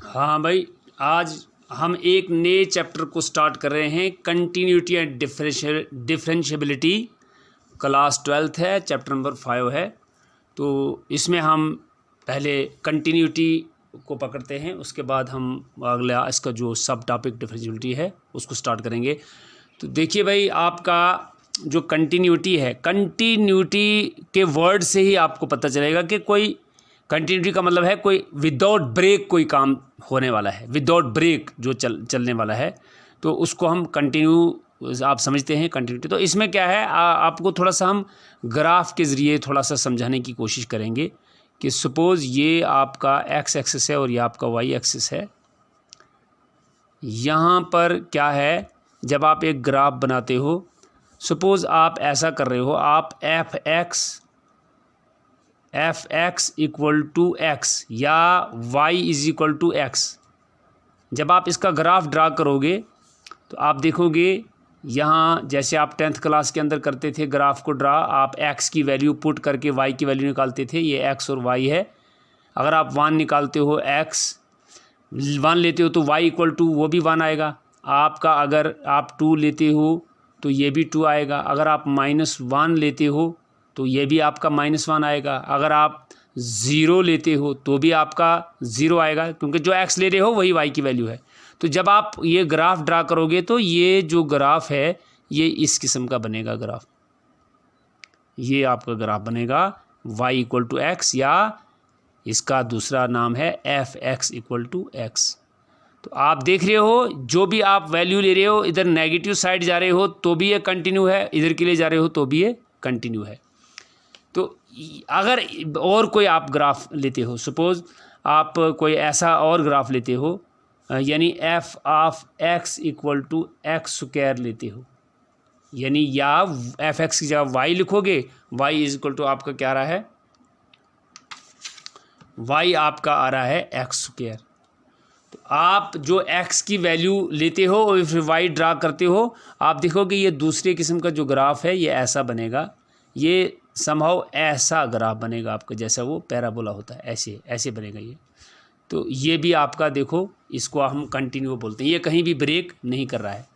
हाँ भाई, आज हम एक नए चैप्टर को स्टार्ट कर रहे हैं। Continuity and differentiability, class 12th है, चैप्टर नंबर 5 है। तो इसमें हम पहले कंटिन्यूटी को पकड़ते हैं, उसके बाद हम अगला इसका जो सब टॉपिक डिफरेंशिएबिलिटी है उसको स्टार्ट करेंगे। तो देखिए भाई, आपका जो कंटिन्यूटी है, कंटिन्यूटी के वर्ड से ही आपको पता चलेगा कि कोई कंटिन्यूटी का मतलब है कोई विदाउट ब्रेक कोई काम होने वाला है, विदाउट ब्रेक जो चलने वाला है, तो उसको हम कंटिन्यू आप समझते हैं कंटिन्यूटी। तो इसमें क्या है, आपको थोड़ा सा हम ग्राफ के ज़रिए थोड़ा सा समझाने की कोशिश करेंगे कि सपोज़ ये आपका एक्स एक्सिस है और ये आपका वाई एक्सिस है। यहाँ पर क्या है, जब आप एक ग्राफ बनाते हो, सपोज़ आप ऐसा कर रहे हो, आप f x equal to x या y is equal to x, जब आप इसका ग्राफ ड्रा करोगे तो आप देखोगे यहाँ जैसे आप 10th क्लास के अंदर करते थे ग्राफ को ड्रा, आप एक्स की वैल्यू पुट करके वाई की वैल्यू निकालते थे। ये एक्स और वाई है। अगर आप 1 निकालते हो, एक्स 1 लेते हो तो वाई इक्वल टू वो भी 1 आएगा आपका। अगर आप 2 लेते हो तो ये भी 2 आएगा। अगर आप -1 लेते हो तो ये भी आपका -1 आएगा। अगर आप 0 लेते हो तो भी आपका 0 आएगा, क्योंकि जो x ले रहे हो वही y की वैल्यू है। तो जब आप ये ग्राफ ड्रा करोगे तो ये जो ग्राफ है ये इस किस्म का बनेगा ग्राफ। ये आपका ग्राफ बनेगा y इक्वल टू एक्स, या इसका दूसरा नाम है F x equal to X. तो आप देख रहे हो, जो भी आप वैल्यू ले रहे हो, इधर नेगेटिव साइड जा रहे हो तो भी ये कंटिन्यू है, इधर के लिए जा रहे हो तो भी ये कंटिन्यू है। तो अगर और कोई आप ग्राफ लेते हो, सपोज़ आप कोई ऐसा और ग्राफ लेते हो, यानी F of x equal to X square लेते हो, यानी या एफ एक्स की जगह वाई लिखोगे, वाई इज इक्वल टू आपका क्या आ रहा है, वाई आपका आ रहा है एक्स स्क्वायर। तो आप जो एक्स की वैल्यू लेते हो और फिर वाई ड्रा करते हो, आप देखोगे ये दूसरे किस्म का जो ग्राफ है ये ऐसा बनेगा। ये समहाउ ऐसा ग्राफ बनेगा आपका, जैसा वो पैराबोला होता है, ऐसे ऐसे बनेगा ये। तो ये भी आपका देखो, इसको हम कंटिन्यू बोलते हैं, ये कहीं भी ब्रेक नहीं कर रहा है।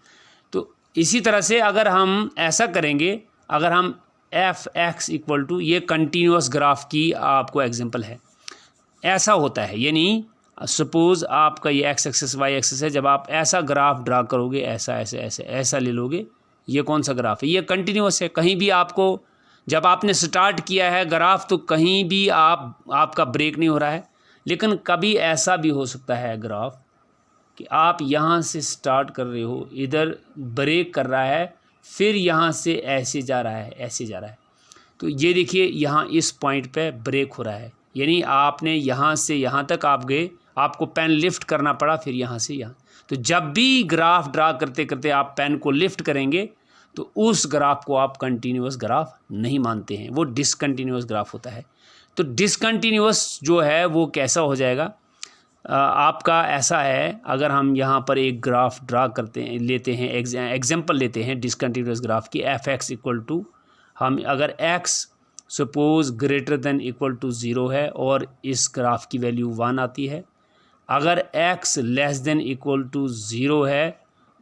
तो इसी तरह से अगर हम ऐसा करेंगे, अगर हम एफ एक्स इक्वल टू, ये कंटिन्यूस ग्राफ की आपको एग्जांपल है, ऐसा होता है। यानी सपोज़ आपका ये एक्स एक्सिस वाई एक्सिस है, जब आप ऐसा ग्राफ ड्रा करोगे, ऐसा ऐसे ऐसे ऐसा ले लोगे, ये कौन सा ग्राफ है, ये कंटिन्यूस है। कहीं भी आपको, जब आपने स्टार्ट किया है ग्राफ, तो कहीं भी आपका ब्रेक नहीं हो रहा है। लेकिन कभी ऐसा भी हो सकता है ग्राफ कि आप यहाँ से स्टार्ट कर रहे हो, इधर ब्रेक कर रहा है, फिर यहाँ से ऐसे जा रहा है, ऐसे जा रहा है। तो ये देखिए, यहाँ इस पॉइंट पे ब्रेक हो रहा है, यानी आपने यहाँ से यहाँ तक आप गए, आपको पेन लिफ्ट करना पड़ा, फिर यहाँ से यहाँ। तो जब भी ग्राफ ड्रा करते करते आप पेन को लिफ्ट करेंगे तो उस ग्राफ को आप कंटिन्यूस ग्राफ नहीं मानते हैं, वो डिसकंटिन्यूस ग्राफ होता है। तो डिसकंटिन्यूस जो है वो कैसा हो जाएगा, आपका ऐसा है, अगर हम यहाँ पर एक ग्राफ ड्रा करते हैं, लेते हैं एग्जांपल लेते हैं डिसकंटिन्यूस ग्राफ की, एफ एक्स इक्वल टू, हम अगर X suppose greater than equal to 0 है और इस ग्राफ की वैल्यू 1 आती है। अगर X less than equal to 0 है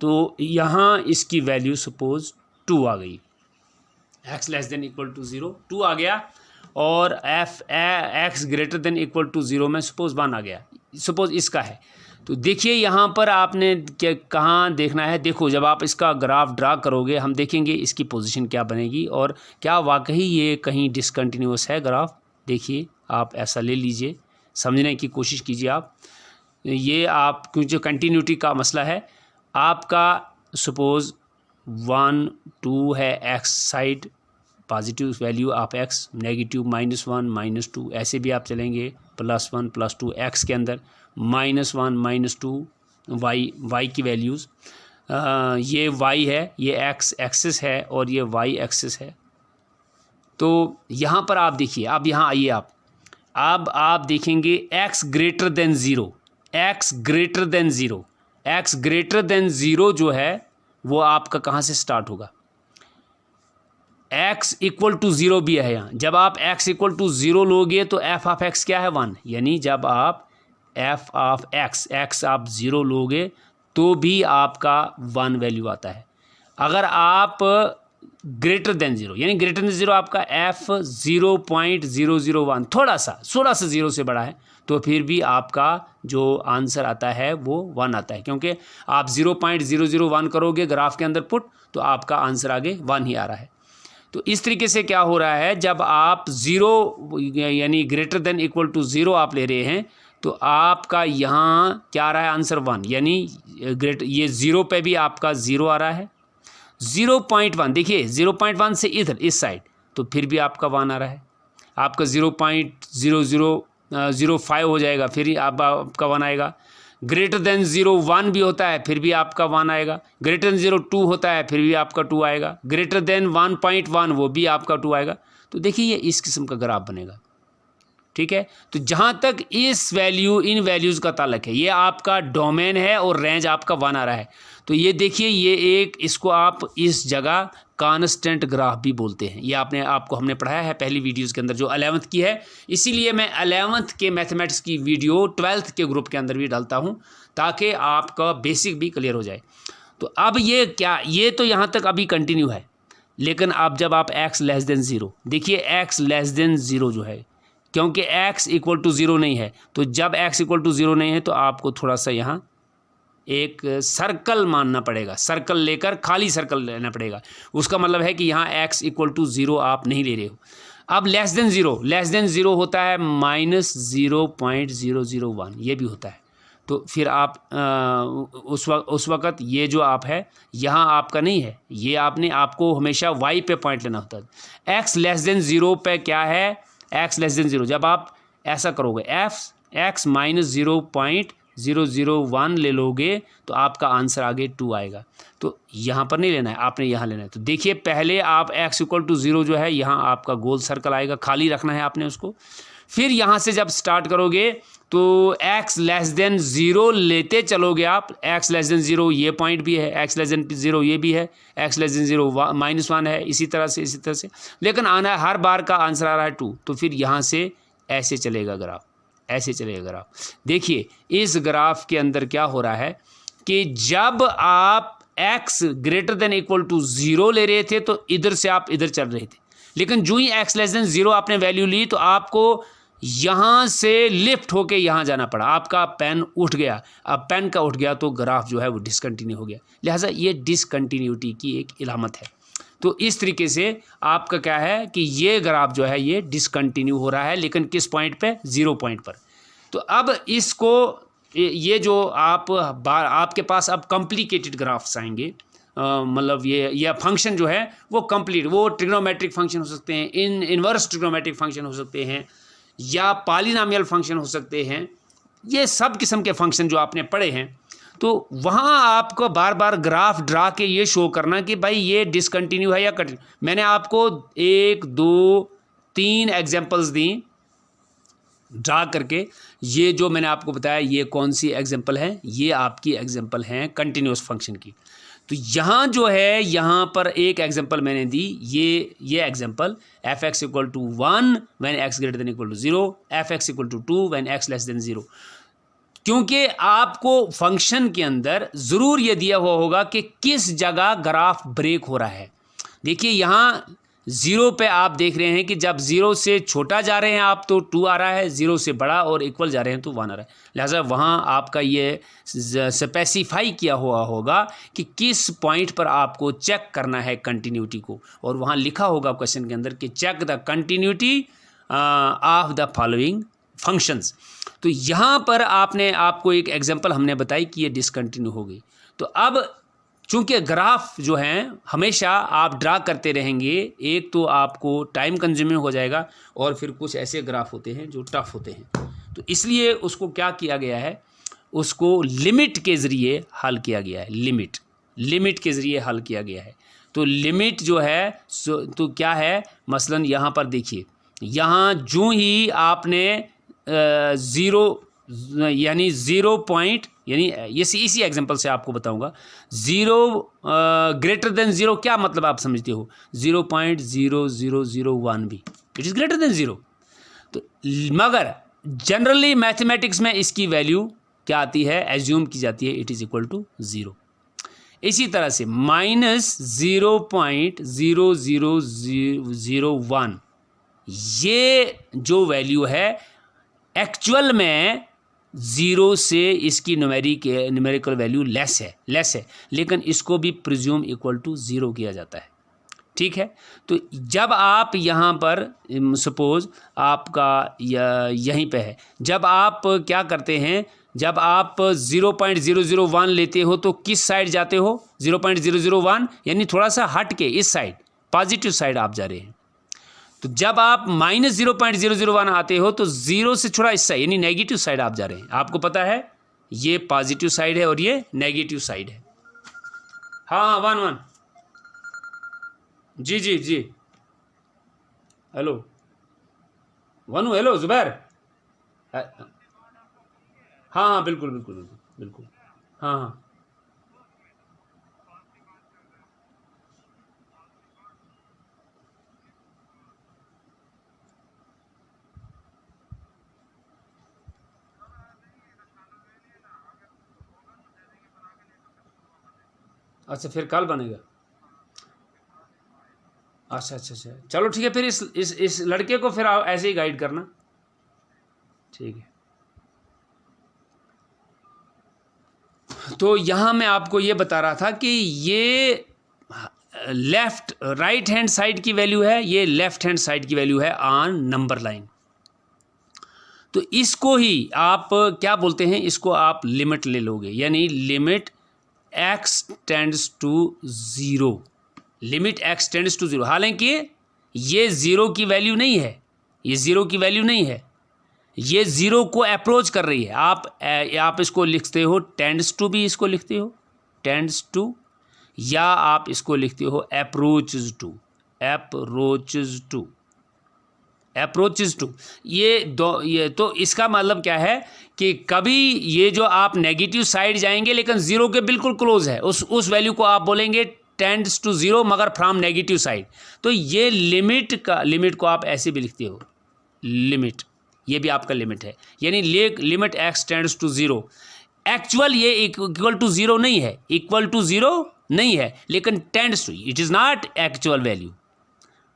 तो यहाँ इसकी वैल्यू सपोज 2 आ गई, X less than equal to 0 2 आ गया, और X greater than equal to 0 में सपोज 1 आ गया, सपोज इसका है। तो देखिए यहाँ पर आपने क्या कहाँ देखना है, देखो जब आप इसका ग्राफ ड्रा करोगे, हम देखेंगे इसकी पोजीशन क्या बनेगी और क्या वाकई ये कहीं डिसकंटिन्यूस है ग्राफ। देखिए आप ऐसा ले लीजिए, समझने की कोशिश कीजिए आप। ये आप, क्योंकि कंटिन्यूटी का मसला है, आपका सपोज़ 1 2 है x side, positive value of x, negative -1 -2, ऐसे भी आप चलेंगे, +1 +2 एक्स के अंदर, -1 -2 वाई की वैल्यूज़। ये वाई है, ये एक्स एक्सिस है और ये वाई एक्सिस है। तो यहाँ पर आप देखिए, अब यहाँ आइए अब आप देखेंगे x greater than 0, x greater than 0, x greater than 0 जो है वो आपका कहाँ से स्टार्ट होगा, x इक्वल टू 0 भी है यहाँ। जब आप x इक्वल टू 0 लोगे तो f ऑफ x क्या है 1, यानी जब आप एफ ऑफ एक्स आप 0 लोगे तो भी आपका 1 वैल्यू आता है। अगर आप ग्रेटर देन 0 यानी ग्रेटर देन 0 आपका एफ 0.001 थोड़ा सा 0 से बड़ा है तो फिर भी आपका जो आंसर आता है वो 1 आता है, क्योंकि आप 0.001 करोगे ग्राफ के अंदर पुट तो आपका आंसर आगे 1 ही आ रहा है। तो इस तरीके से क्या हो रहा है, जब आप 0 यानी ग्रेटर देन इक्वल टू 0 आप ले रहे हैं तो आपका यहाँ क्या आ रहा है आंसर 1, यानी ये 0 पे भी आपका 0 आ रहा है। 0.1 देखिए 0.1 से इधर इस साइड तो फिर भी आपका 1 आ रहा है। आपका 0.0005 हो जाएगा फिर आपका 1 आएगा। ग्रेटर देन 0.1 भी होता है फिर भी आपका 1 आएगा। ग्रेटर देन 0.2 होता है फिर भी आपका 2 आएगा। ग्रेटर देन 1.1 वो भी आपका 2 आएगा। तो देखिए ये इस किस्म का ग्राफ बनेगा, ठीक है। तो जहाँ तक इस वैल्यू इन वैल्यूज़ का ताल्लुक है ये आपका डोमेन है और रेंज आपका 1 आ रहा है। तो ये देखिए ये एक इसको आप इस जगह कांस्टेंट ग्राफ भी बोलते हैं। ये आपको हमने पढ़ाया है पहली वीडियोज़ के अंदर जो 11th की है, इसीलिए मैं 11th के मैथमेटिक्स की वीडियो 12th के ग्रुप के अंदर भी डालता हूँ ताकि आपका बेसिक भी क्लियर हो जाए। तो अब ये क्या, ये तो यहाँ तक अभी कंटिन्यू है, लेकिन अब जब आप x लेस देन 0 देखिए x लेस देन 0 जो है, क्योंकि x इक्वल टू 0 नहीं है, तो जब x इक्वल टू 0 नहीं है तो आपको थोड़ा सा यहाँ एक सर्कल मानना पड़ेगा, सर्कल लेकर खाली सर्कल लेना पड़ेगा। उसका मतलब है कि यहाँ x इक्वल टू 0 आप नहीं ले रहे हो। अब लेस देन 0 होता है -0.001 ये भी होता है। तो फिर आप उस वक़्त ये जो आप है यहाँ आपका नहीं है, ये आपको हमेशा y पे पॉइंट लेना होता है। x लेस देन 0 पे क्या है, x लेस देन 0 जब आप ऐसा करोगे x -0.001 ले लोगे तो आपका आंसर आगे 2 आएगा। तो यहाँ पर नहीं लेना है, आपने यहाँ लेना है। तो देखिए पहले आप x इक्वल टू 0 जो है यहाँ आपका गोल सर्कल आएगा, खाली रखना है आपने उसको। फिर यहाँ से जब स्टार्ट करोगे तो x लेस देन 0 लेते चलोगे आप, x लेस देन 0 ये पॉइंट भी है, x लेस देन 0 ये भी है, x लेस देन 0 -1 है, इसी तरह से लेकिन आना हर बार का आंसर आ रहा है 2। तो फिर यहाँ से ऐसे चलेगा ग्राफ, ऐसे चलेगा ग्राफ। देखिए इस ग्राफ के अंदर क्या हो रहा है कि जब आप x greater than equal to 0 ले रहे थे तो इधर से आप इधर चल रहे थे, लेकिन जो ही x लेस देन 0 आपने वैल्यू ली तो आपको यहाँ से लिफ्ट होके यहाँ जाना पड़ा, आपका पेन उठ गया। अब पेन का उठ गया तो ग्राफ जो है वो डिसकंटिन्यू हो गया, लिहाजा ये डिसकंटिन्यूटी की एक इलामत है। तो इस तरीके से आपका क्या है कि ये ग्राफ जो है ये डिसकंटिन्यू हो रहा है, लेकिन किस पॉइंट पे, 0 पॉइंट पर। तो अब इसको ये जो आपके पास अब कॉम्प्लिकेटेड ग्राफ्स आएंगे, मतलब ये फंक्शन जो है वो कंप्लीट, वो ट्रिग्नोमेट्रिक फंक्शन हो सकते हैं, इनवर्स ट्रिग्नोमेट्रिक फंक्शन हो सकते हैं, या पॉलिनॉमियल फंक्शन हो सकते हैं, ये सब किस्म के फंक्शन जो आपने पढ़े हैं। तो वहाँ आपको बार बार ग्राफ ड्रा के ये शो करना कि भाई ये डिसकंटिन्यू है या कंटिन्यू। मैंने आपको 1 2 3 एग्जांपल्स दी ड्रा करके, ये जो मैंने आपको बताया ये कौन सी एग्जांपल है, ये आपकी एग्जांपल हैं कंटिन्यूस फंक्शन की। तो यहाँ जो है यहाँ पर एक एग्जांपल मैंने दी, ये example f(x) equal to 1 when x greater than equal to 0, f(x) equal to 2 when x less than 0। क्योंकि आपको फंक्शन के अंदर ज़रूर ये दिया हुआ होगा कि किस जगह ग्राफ ब्रेक हो रहा है। देखिए यहाँ 0 पे आप देख रहे हैं कि जब 0 से छोटा जा रहे हैं आप तो 2 आ रहा है, 0 से बड़ा और इक्वल जा रहे हैं तो 1 आ रहा है। लिहाजा वहाँ आपका ये स्पेसिफाई किया हुआ होगा कि किस पॉइंट पर आपको चेक करना है कंटिन्यूटी को, और वहाँ लिखा होगा क्वेश्चन के अंदर कि check the continuity of the following functions. तो यहाँ पर आपको एक एग्जांपल हमने बताई कि ये डिसकंटिन्यू हो गई। तो अब चूँकि ग्राफ जो हैं हमेशा आप ड्रा करते रहेंगे, एक तो आपको टाइम कंज्यूमिंग हो जाएगा और फिर कुछ ऐसे ग्राफ होते हैं जो टफ होते हैं, तो इसलिए उसको क्या किया गया है, उसको लिमिट के ज़रिए हल किया गया है। लिमिट के ज़रिए हल किया गया है। तो लिमिट जो है तो क्या है, मसलन यहाँ पर देखिए, यहाँ जो ही आपने 0 यानी 0 पॉइंट, यानी इसी एग्जांपल से आपको बताऊंगा, 0 ग्रेटर देन 0 क्या मतलब आप समझते हो, 0.0001 भी इट इज़ ग्रेटर देन 0। तो मगर जनरली मैथमेटिक्स में इसकी वैल्यू क्या आती है, एज्यूम की जाती है इट इज़ इक्वल टू 0। इसी तरह से -0.00001 ये जो वैल्यू है एक्चुअल में 0 से इसकी न्यूमेरिकल वैल्यू लेस है, लेकिन इसको भी प्रिज्यूम इक्वल टू 0 किया जाता है। ठीक है, तो जब आप यहाँ पर सपोज आपका यहीं पे है, जब आप क्या करते हैं, जब आप 0.001 लेते हो तो किस साइड जाते हो, 0.001 यानी थोड़ा सा हट के इस साइड, पॉजिटिव साइड आप जा रहे हैं। तो जब आप -0.001 आते हो तो 0 से थोड़ा इस साइड यानी नेगेटिव साइड आप जा रहे हैं। आपको पता है ये पॉजिटिव साइड है और ये नेगेटिव साइड है। हाँ 1 जी जी जी, हेलो वनु, हेलो जुबैर, हाँ हाँ बिल्कुल बिल्कुल बिल्कुल बिल्कुल, हाँ हाँ अच्छा फिर कल बनेगा। अच्छा अच्छा अच्छा, चलो ठीक है, फिर इस लड़के को फिर आप ऐसे ही गाइड करना। ठीक है, तो यहाँ मैं आपको ये बता रहा था कि ये लेफ्ट राइट हैंड साइड की वैल्यू है, ये लेफ्ट हैंड साइड की वैल्यू है ऑन नंबर लाइन। तो इसको ही आप क्या बोलते हैं, इसको आप लिमिट ले लोगे, यानी limit x tends to 0, limit x tends to 0। हालांकि ये 0 की वैल्यू नहीं है, ये 0 की वैल्यू नहीं है, ये 0 को अप्रोच कर रही है। आप इसको लिखते हो टेंड्स टू, भी इसको लिखते हो टेंड्स टू, या आप इसको लिखते हो approaches to, approaches to, approaches to. ये तो इसका मतलब क्या है कि कभी ये जो आप नेगेटिव साइड जाएंगे लेकिन 0 के बिल्कुल क्लोज है, उस वैल्यू को आप बोलेंगे टेंड्स टू 0 मगर फ्रॉम नेगेटिव साइड। तो ये लिमिट को आप ऐसे भी लिखते हो लिमिट, ये भी आपका लिमिट है, यानी limit x tends to 0। Actual ये इक्वल टू 0 नहीं है, इक्वल टू 0 नहीं है, लेकिन tends to, it is not actual value.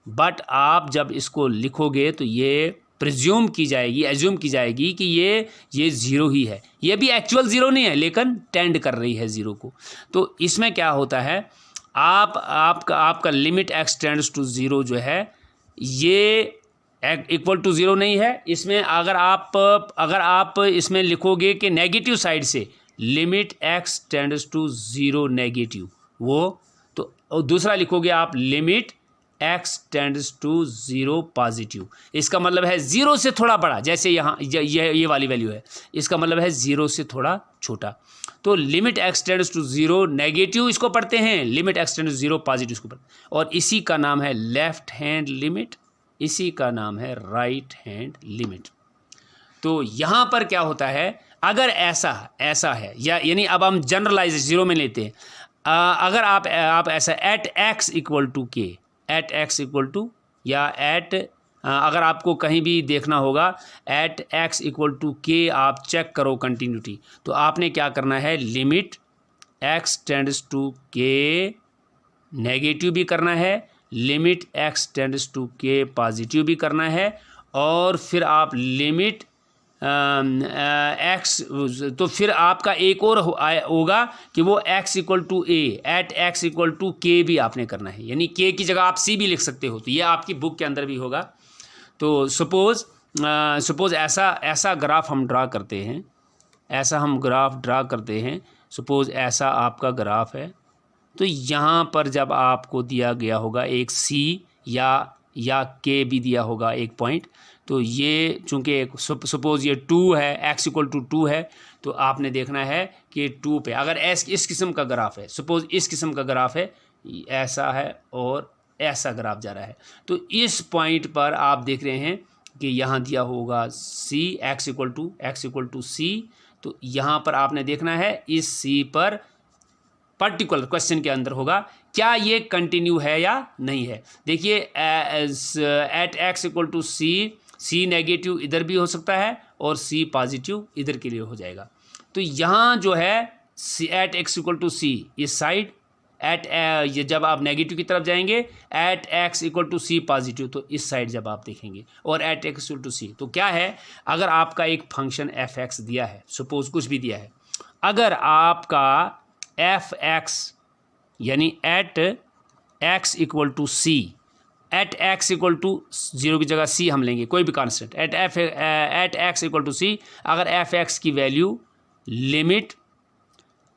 But आप जब इसको लिखोगे तो ये प्रिज्यूम की जाएगी, एज्यूम की जाएगी कि ये 0 ही है। ये भी एक्चुअल 0 नहीं है लेकिन टेंड कर रही है 0 को। तो इसमें क्या होता है, आपका लिमिट x टेंड्स टू 0 जो है ये इक्वल टू 0 नहीं है। इसमें अगर आप इसमें लिखोगे कि नेगेटिव साइड से limit x tends to 0 negative, वो तो दूसरा लिखोगे आप limit x tends to 0 positive. इसका मतलब है 0 से थोड़ा बड़ा, जैसे यहाँ ये वाली वैल्यू है, इसका मतलब है 0 से थोड़ा छोटा। तो limit x tends to 0 negative इसको पढ़ते हैं, limit x tends to 0 positive इसको पढ़ते हैं, और इसी का नाम है लेफ्ट हैंड लिमिट, इसी का नाम है राइट हैंड लिमिट। तो यहाँ पर क्या होता है, अगर ऐसा है, या यानी अब हम जनरलाइज 0 में लेते हैं, अगर आप ऐसा एट x इक्वल टू के, एट x इक्वल टू, या अगर आपको कहीं भी देखना होगा एट x इक्वल टू के, आप चेक करो कंटिन्यूटी, तो आपने क्या करना है, लिमिट x टेंड्स टू के नेगेटिव भी करना है, लिमिट x टेंड्स टू के पॉजिटिव भी करना है, और फिर आप लिमिट x, तो फिर आपका एक और होगा कि वो x equal to a, at x equal to के भी आपने करना है, यानी k की जगह आप c भी लिख सकते हो, तो ये आपकी बुक के अंदर भी होगा। तो सपोज ऐसा ग्राफ हम ड्रा करते हैं, ऐसा हम ग्राफ ड्रा करते हैं, सपोज ऐसा आपका ग्राफ है। तो यहाँ पर जब आपको दिया गया होगा एक c या k भी दिया होगा एक पॉइंट, तो ये चूँकि सपोज़ ये 2 है, x इक्वल टू 2 है, तो आपने देखना है कि 2 पे अगर इस किस्म का ग्राफ है, सपोज़ इस किस्म का ग्राफ है, ऐसा है और ऐसा ग्राफ जा रहा है, तो इस पॉइंट पर आप देख रहे हैं कि यहाँ दिया होगा c, x equal to c। तो यहाँ पर आपने देखना है इस c पर पर्टिकुलर क्वेश्चन के अंदर होगा क्या ये कंटिन्यू है या नहीं है। देखिए at x equal to c c negative इधर भी हो सकता है और सी पॉजिटिव इधर के लिए हो जाएगा। तो यहाँ जो है सी एट एक्स इक्वल टू सी इस साइड, एट ये जब आप नेगेटिव की तरफ जाएंगे at x equal to c positive, तो इस साइड जब आप देखेंगे, और at x equal to c. तो क्या है, अगर आपका एक फंक्शन एफ एक्स दिया है, सपोज कुछ भी दिया है, अगर आपका एफ एक्स यानी at x equal to c, at x equal to 0 की जगह सी हम लेंगे, कोई भी constant, at x equal to c, अगर एफ एक्स की value limit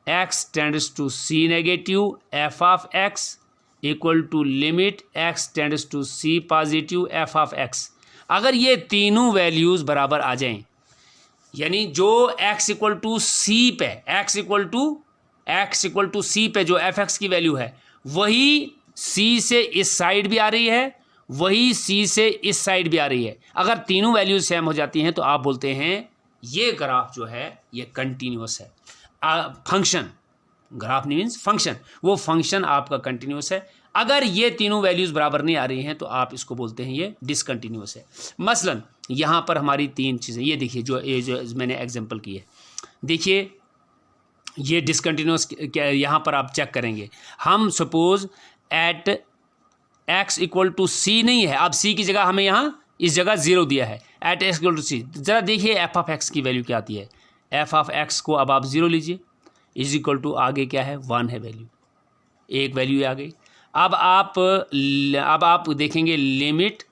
x tends to c negative f of x equal to limit x tends to c positive f of x, अगर ये तीनों वैल्यूज़ बराबर आ जाएं, यानी जो एक्स इक्वल टू सी पे, एक्स इक्वल टू सी पे जो एफ एक्स की वैल्यू है वही सी से इस साइड भी आ रही है, वही सी से इस साइड भी आ रही है, अगर तीनों वैल्यूज सेम हो जाती हैं तो आप बोलते हैं ये ग्राफ जो है ये कंटिन्यूअस है। फंक्शन, ग्राफ नहीं मीन्स फंक्शन, वो फंक्शन आपका कंटिन्यूअस है। अगर ये तीनों वैल्यूज बराबर नहीं आ रही हैं तो आप इसको बोलते हैं ये डिसकंटिन्यूअस है। मसलन यहाँ पर हमारी तीन चीज़ें, ये देखिए जो मैंने एग्जांपल की है, देखिए ये डिसकंटिन्यूअस क्या, यहाँ पर आप चेक करेंगे, हम suppose at x equal to c नहीं है, अब सी की जगह हमें यहाँ इस जगह 0 दिया है, एट एक्स इक्वल टू सी, ज़रा देखिए एफ ऑफ एक्स की वैल्यू क्या आती है, एफ ऑफ एक्स को अब आप 0 लीजिए, इज इक्वल टू आगे क्या है 1 है वैल्यू, एक वैल्यू आ गई। अब आप देखेंगे limit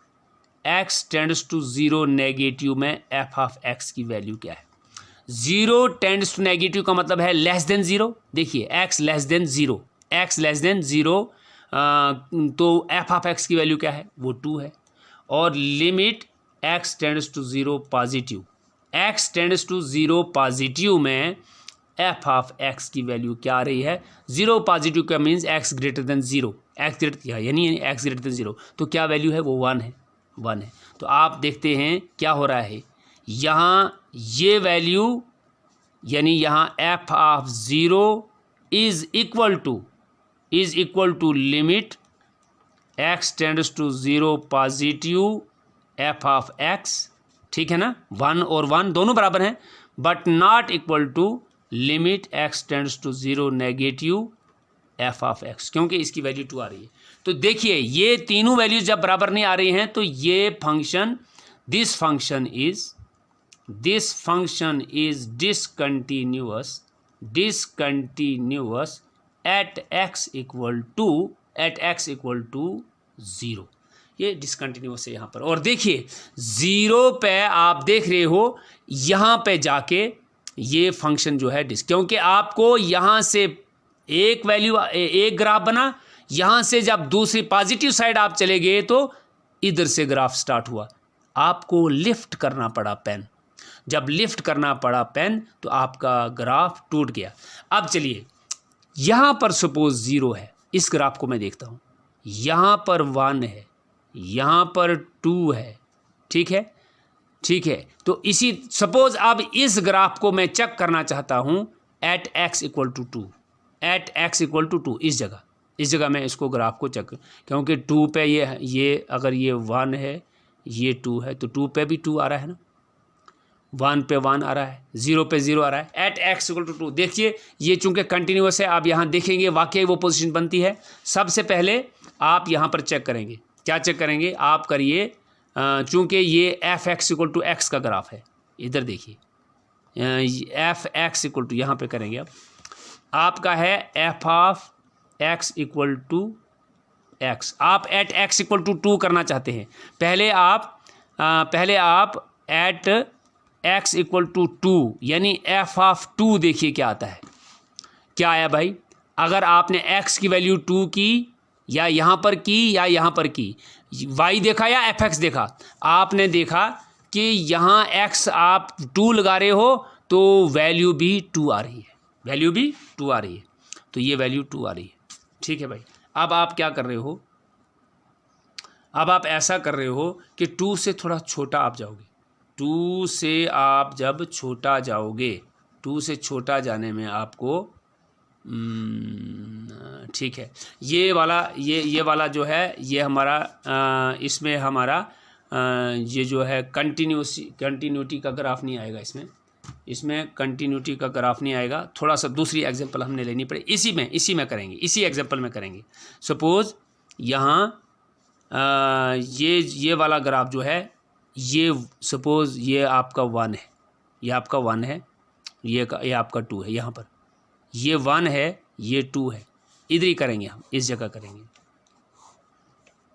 x tends to 0 negative में एफ ऑफ एक्स की वैल्यू क्या है, 0 टेंड्स टू नेगेटिव का मतलब है लेस देन 0, देखिए x less than 0, x less than 0, तो एफ ऑफ एक्स की वैल्यू क्या है वो 2 है, और limit x tends to 0 positive, x tends to 0 positive में एफ ऑफ एक्स की वैल्यू क्या आ रही है, 0 पॉजिटिव का means x greater than 0, x greater यानी एक्स ग्रेटर देन 0, तो क्या वैल्यू है वो 1 है, 1 है। तो आप देखते हैं क्या हो रहा है, यहाँ ये वैल्यू यानी यहाँ f of 0 is equal to limit x tends to 0 positive f of x, ठीक है ना, 1 और 1 दोनों बराबर हैं, but not equal to limit x tends to 0 negative f of x, क्योंकि इसकी वैल्यू 2 आ रही है। तो देखिए ये तीनों वैल्यूज जब बराबर नहीं आ रही हैं तो ये function, this function is discontinuous at x equal to 0, ये डिसकंटिन्यूअस है यहाँ पर। और देखिए 0 पे आप देख रहे हो, यहाँ पे जाके ये फंक्शन जो है क्योंकि आपको यहाँ से एक वैल्यू, एक ग्राफ बना, यहाँ से जब दूसरी पॉजिटिव साइड आप चले गए तो इधर से ग्राफ स्टार्ट हुआ, आपको लिफ्ट करना पड़ा पेन, जब लिफ्ट करना पड़ा पेन तो आपका ग्राफ टूट गया। अब चलिए यहाँ पर सपोज 0 है, इस ग्राफ को मैं देखता हूँ, यहाँ पर 1 है, यहाँ पर 2 है, ठीक है। तो इसी सपोज अब इस ग्राफ को मैं चेक करना चाहता हूँ at x equal to 2, at x equal to 2, इस जगह मैं इसको ग्राफ को चेक, क्योंकि 2 पे ये अगर ये 1 है, ये 2 है, तो 2 पे भी 2 आ रहा है ना, 1 पे 1 आ रहा है, 0 पे 0 आ रहा है, एट एक्स इक्वल टू 2। देखिए ये चूंकि कंटिन्यूअस है, आप यहाँ देखेंगे वाकई वो पोजीशन बनती है। सबसे पहले आप यहाँ पर चेक करेंगे, क्या चेक करेंगे, आप करिए, चूंकि ये f x equal to x का ग्राफ है, इधर देखिए एफ एक्स इक्वल टू, यहाँ पे करेंगे अब, आपका है f of x equal to x, आप एट एक्स इक्वल टू 2 करना चाहते हैं, पहले आप एट एक्स इक्वल टू 2 यानी एफ ऑफ 2 देखिए क्या आता है, क्या आया भाई, अगर आपने एक्स की वैल्यू 2 की या यहाँ पर की या यहाँ पर की, वाई देखा या एफ एक्स देखा, आपने देखा कि यहाँ एक्स आप 2 लगा रहे हो तो वैल्यू भी 2 आ रही है, तो ये वैल्यू 2 आ रही है, ठीक है भाई। अब आप क्या कर रहे हो, अब आप ऐसा कर रहे हो कि 2 से थोड़ा छोटा आप जाओगे, 2 से आप जब छोटा जाओगे, 2 से छोटा जाने में आपको ठीक है, ये वाला जो है ये हमारा इसमें हमारा ये जो है कंटिन्यूटी का ग्राफ नहीं आएगा इसमें कंटिन्यूटी का ग्राफ नहीं आएगा। थोड़ा सा दूसरी एग्जांपल हमने लेनी पड़े, इसी में करेंगे, इसी एग्जांपल में करेंगे। सपोज़ यहाँ ये वाला ग्राफ जो है, ये सपोज़ ये आपका 1 है, ये आपका 1 है, ये आपका 2 है। यहाँ पर ये 1 है, ये 2 है, इधर ही करेंगे हम, इस जगह करेंगे।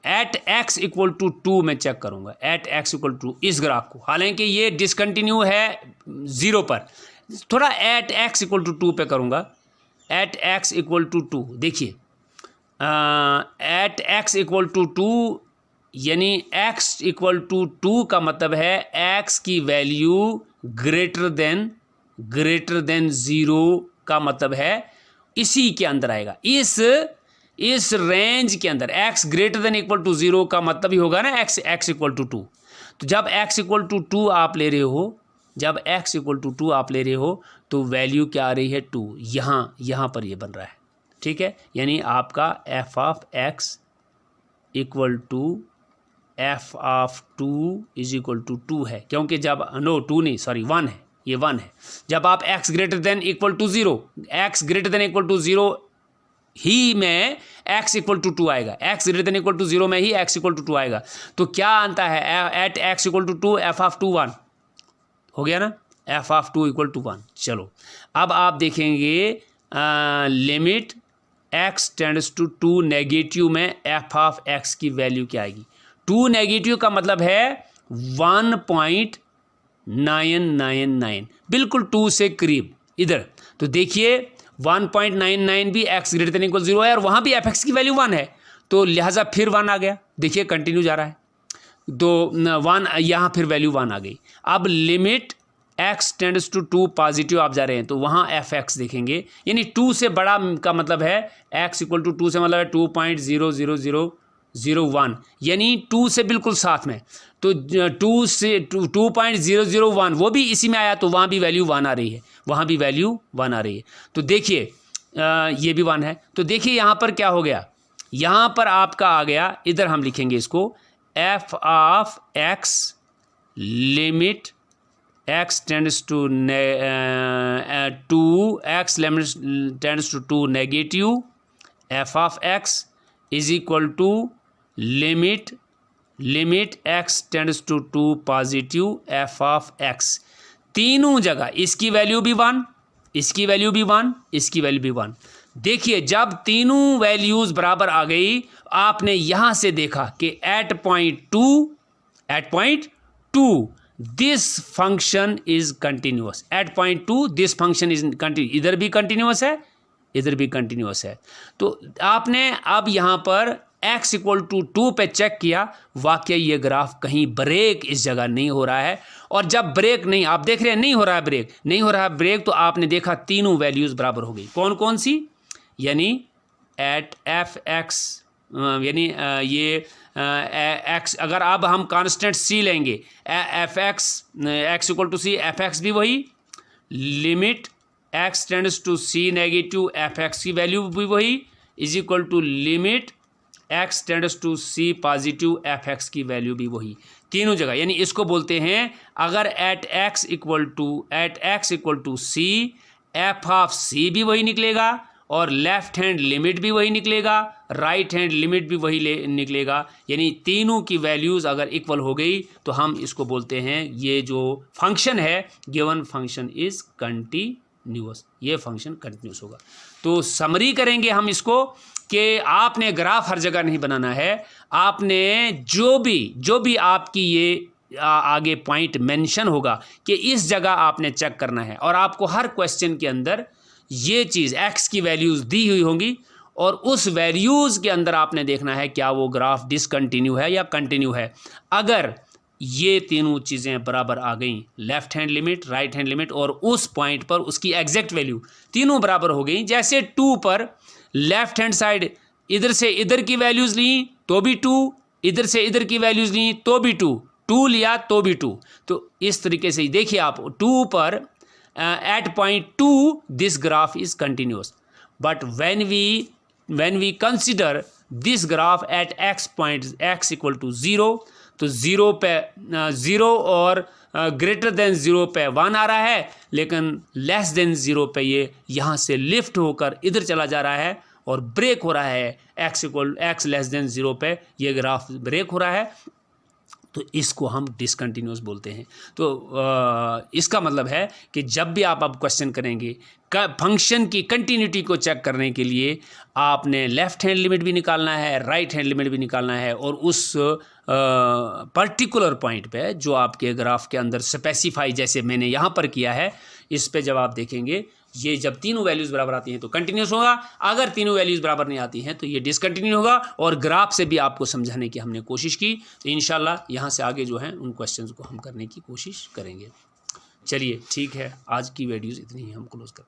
एट एक्स इक्वल टू 2 मैं चेक करूँगा, एट एक्स इक्वल टू इस ग्राफ को, हालांकि ये डिसकंटिन्यू है 0 पर, थोड़ा एट एक्स इक्वल टू 2 पे करूँगा। एट एक्स इक्वल टू 2 देखिए, एट एक्स इक्वल टू 2 यानी एक्स इक्वल टू 2 का मतलब है एक्स की वैल्यू ग्रेटर देन 0 का मतलब है इसी के अंदर आएगा, इस रेंज के अंदर। X greater than equal to 0 का मतलब ही होगा ना एक्स इक्वल टू 2। तो जब एक्स इक्वल टू 2 आप ले रहे हो, तो वैल्यू क्या आ रही है 2, यहाँ पर ये बन रहा है, ठीक है। यानी आपका f of x equal to f of 2 is equal to 2 है, क्योंकि जब 1 है, ये 1 है। जब आप x greater than equal to 0 ही में x इक्वल टू 2 आएगा, x greater than equal to 0 में ही x इक्वल टू 2 आएगा। तो क्या आता है, at x equal to 2 f of 2 1 हो गया ना, एफ ऑफ 2 इक्वल टू 1। चलो अब आप देखेंगे limit x tends to 2 negative में एफ ऑफ x की वैल्यू क्या आएगी। 2 नेगेटिव का मतलब है 1.999, बिल्कुल 2 से करीब इधर। तो देखिए 1.99 भी x ग्रेटर देन इक्वल 0 है, और वहाँ भी fx की वैल्यू 1 है, तो लिहाजा फिर 1 आ गया। देखिए कंटिन्यू जा रहा है, तो 1 यहाँ फिर वैल्यू 1 आ गई। अब limit x tends to 2 positive आप जा रहे हैं, तो वहाँ fx देखेंगे, यानी 2 से बड़ा का मतलब है x इक्वल टू 2 से मतलब है 2.00001, यानी 2 से बिल्कुल साथ में। तो 2 से 2.001 वो भी इसी में आया, तो वहाँ भी वैल्यू 1 आ रही है, तो देखिए ये भी 1 है। तो देखिए यहाँ पर क्या हो गया, यहाँ पर आपका आ गया, इधर हम लिखेंगे इसको f of x limit x tends to 2 negative f of x is equal to limit x tends to 2 positive f of x। तीनों जगह इसकी वैल्यू भी 1, इसकी वैल्यू भी 1, इसकी वैल्यू भी 1। देखिए जब तीनों वैल्यूज़ बराबर आ गई, आपने यहाँ से देखा कि at point two this function is continuous, at point 2 this function is continuous, इधर भी कंटिन्यूअस है, इधर भी कंटिन्यूअस है। तो आपने अब यहाँ पर x इक्वल टू 2 पे चेक किया, वाकई ये ग्राफ कहीं ब्रेक इस जगह नहीं हो रहा है। और जब ब्रेक नहीं, आप देख रहे हैं नहीं हो रहा है ब्रेक, तो आपने देखा तीनों वैल्यूज़ बराबर हो गई। कौन कौन सी, यानी एट एफ एक्स, यानी ये एक्स, अगर अब हम कांस्टेंट सी लेंगे, f x equal to c, f x भी वही, limit x tends to c negative f x की वैल्यू भी वही, is equal to limit x tends to c positive f x की वैल्यू भी वही, तीनों जगह। यानी इसको बोलते हैं, अगर at x equal to c, f of c भी वही निकलेगा, और लेफ्ट हैंड लिमिट भी वही निकलेगा, राइट हैंड लिमिट भी वही निकलेगा। यानी तीनों की वैल्यूज़ अगर इक्वल हो गई, तो हम इसको बोलते हैं, ये जो फंक्शन है गिवन फंक्शन इज़ कंटिन्यूअस, ये फंक्शन कंटिन्यूअस होगा। तो समरी करेंगे हम इसको कि आपने ग्राफ हर जगह नहीं बनाना है, आपने जो भी आपकी ये आगे पॉइंट मेंशन होगा कि इस जगह आपने चेक करना है, और आपको हर क्वेश्चन के अंदर ये चीज़ x की वैल्यूज़ दी हुई होंगी, और उस वैल्यूज़ के अंदर आपने देखना है क्या वो ग्राफ डिसकंटिन्यू है या कंटिन्यू है। अगर ये तीनों चीज़ें बराबर आ गई, left hand limit, right hand limit, और उस पॉइंट पर उसकी एग्जैक्ट वैल्यू तीनों बराबर हो गई, जैसे 2 पर लेफ्ट हैंड साइड इधर से इधर की वैल्यूज़ ली तो भी 2, इधर से इधर की वैल्यूज़ ली तो भी 2 लिया तो भी 2। तो इस तरीके से देखिए आप 2 पर at point 2 this graph is continuous, but when we consider this graph at x point x equal to 0, तो ज़ीरो पे ज़ीरो और ग्रेटर देन ज़ीरो पे 1 आ रहा है, लेकिन लेस देन ज़ीरो पे ये यहाँ से लिफ्ट होकर इधर चला जा रहा है और ब्रेक हो रहा है। x लेस देन ज़ीरो पे ये ग्राफ ब्रेक हो रहा है, तो इसको हम डिसकंटिन्यूस बोलते हैं। तो इसका मतलब है कि जब भी आप अब क्वेश्चन करेंगे फंक्शन की कंटिन्यूटी को चेक करने के लिए आपने लेफ्ट हैंड लिमिट भी निकालना है, राइट हैंड लिमिट भी निकालना है, और उस पर्टिकुलर पॉइंट पे जो आपके ग्राफ के अंदर स्पेसिफाई जैसे मैंने यहाँ पर किया है, इस पे जब आप देखेंगे ये जब तीनों वैल्यूज़ बराबर आती हैं तो कंटिन्यूस होगा, अगर तीनों वैल्यूज़ बराबर नहीं आती हैं तो ये डिसकंटिन्यू होगा। और ग्राफ से भी आपको समझाने की हमने कोशिश की, तो इंशाल्लाह यहाँ से आगे जो है उन क्वेश्चंस को हम करने की कोशिश करेंगे। चलिए ठीक है, आज की वीडियोज़ इतनी ही हम क्लोज करते हैं।